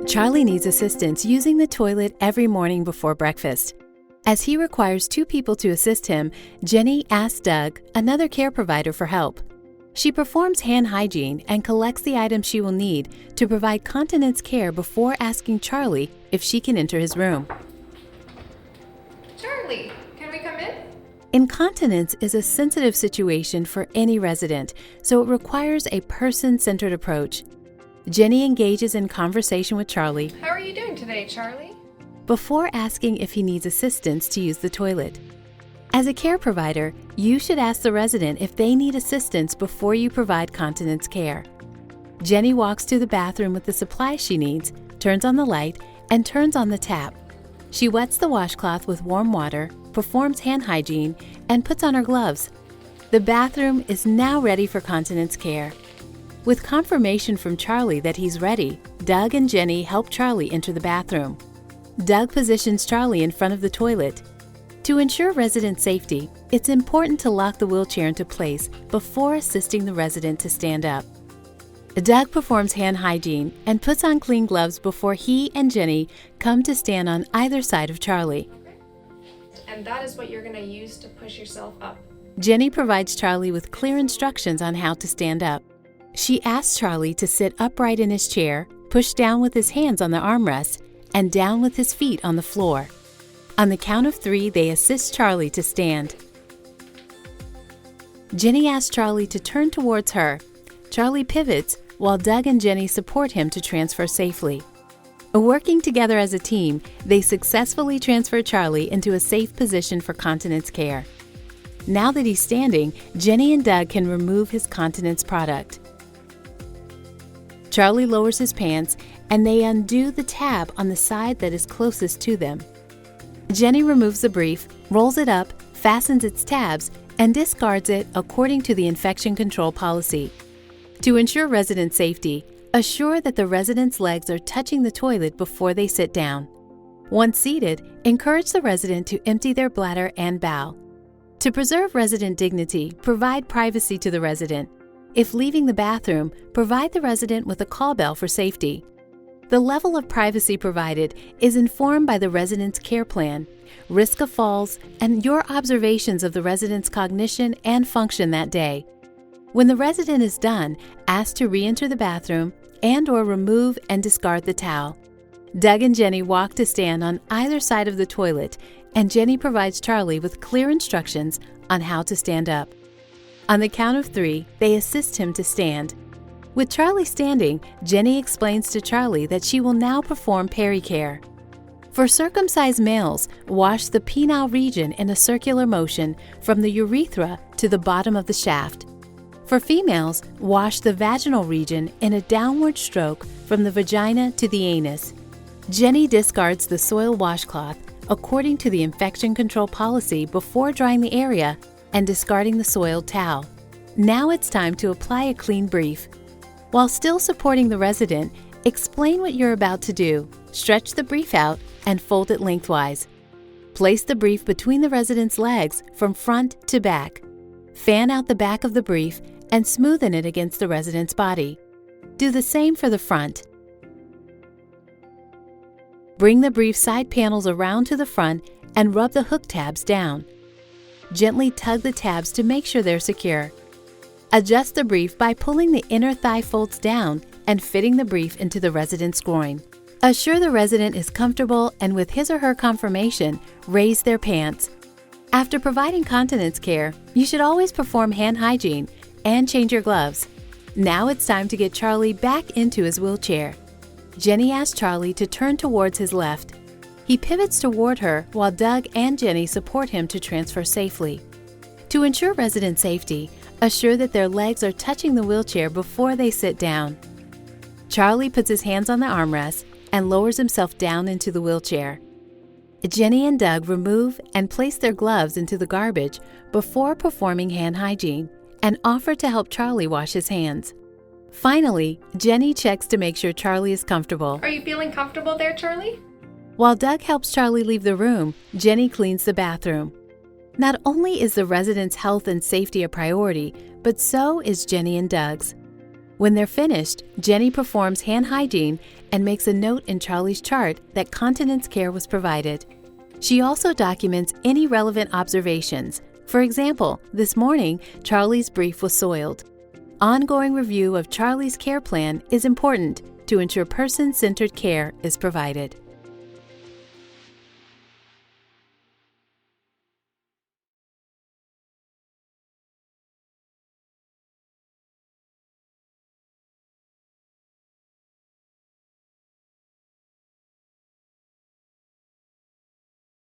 Charlie needs assistance using the toilet every morning before breakfast. As he requires 2 people to assist him, Jenny asks Doug, another care provider, for help. She performs hand hygiene and collects the items she will need to provide continence care before asking Charlie if she can enter his room. Charlie, can we come in? Incontinence is a sensitive situation for any resident, so it requires a person-centered approach. Jenny engages in conversation with Charlie. How are you doing today, Charlie? Before asking if he needs assistance to use the toilet. As a care provider, you should ask the resident if they need assistance before you provide continence care. Jenny walks to the bathroom with the supplies she needs, turns on the light, and turns on the tap. She wets the washcloth with warm water, performs hand hygiene, and puts on her gloves. The bathroom is now ready for continence care. With confirmation from Charlie that he's ready, Doug and Jenny help Charlie enter the bathroom. Doug positions Charlie in front of the toilet. To ensure resident safety, it's important to lock the wheelchair into place before assisting the resident to stand up. Doug performs hand hygiene and puts on clean gloves before he and Jenny come to stand on either side of Charlie. And that is what you're going to use to push yourself up. Jenny provides Charlie with clear instructions on how to stand up. She asks Charlie to sit upright in his chair, push down with his hands on the armrest, and down with his feet on the floor. On the count of 3, they assist Charlie to stand. Jenny asks Charlie to turn towards her. Charlie pivots while Doug and Jenny support him to transfer safely. Working together as a team, they successfully transfer Charlie into a safe position for continence care. Now that he's standing, Jenny and Doug can remove his continence product. Charlie lowers his pants and they undo the tab on the side that is closest to them. Jenny removes the brief, rolls it up, fastens its tabs, and discards it according to the infection control policy. To ensure resident safety, assure that the resident's legs are touching the toilet before they sit down. Once seated, encourage the resident to empty their bladder and bowel. To preserve resident dignity, provide privacy to the resident. If leaving the bathroom, provide the resident with a call bell for safety. The level of privacy provided is informed by the resident's care plan, risk of falls, and your observations of the resident's cognition and function that day. When the resident is done, ask to re-enter the bathroom and/or remove and discard the towel. Doug and Jenny walk to stand on either side of the toilet, and Jenny provides Charlie with clear instructions on how to stand up. On the count of 3, they assist him to stand. With Charlie standing, Jenny explains to Charlie that she will now perform peri-care. For circumcised males, wash the penile region in a circular motion from the urethra to the bottom of the shaft. For females, wash the vaginal region in a downward stroke from the vagina to the anus. Jenny discards the soiled washcloth according to the infection control policy before drying the area and discarding the soiled towel. Now it's time to apply a clean brief. While still supporting the resident, explain what you're about to do. Stretch the brief out and fold it lengthwise. Place the brief between the resident's legs from front to back. Fan out the back of the brief and smoothen it against the resident's body. Do the same for the front. Bring the brief side panels around to the front and rub the hook tabs down. Gently tug the tabs to make sure they're secure. Adjust the brief by pulling the inner thigh folds down and fitting the brief into the resident's groin. Assure the resident is comfortable and with his or her confirmation, raise their pants. After providing continence care, you should always perform hand hygiene and change your gloves. Now it's time to get Charlie back into his wheelchair. Jenny asks Charlie to turn towards his left. He pivots toward her while Doug and Jenny support him to transfer safely. To ensure resident safety, assure that their legs are touching the wheelchair before they sit down. Charlie puts his hands on the armrest and lowers himself down into the wheelchair. Jenny and Doug remove and place their gloves into the garbage before performing hand hygiene and offer to help Charlie wash his hands. Finally, Jenny checks to make sure Charlie is comfortable. Are you feeling comfortable there, Charlie? While Doug helps Charlie leave the room, Jenny cleans the bathroom. Not only is the resident's health and safety a priority, but so is Jenny and Doug's. When they're finished, Jenny performs hand hygiene and makes a note in Charlie's chart that continence care was provided. She also documents any relevant observations. For example, this morning, Charlie's brief was soiled. Ongoing review of Charlie's care plan is important to ensure person-centered care is provided.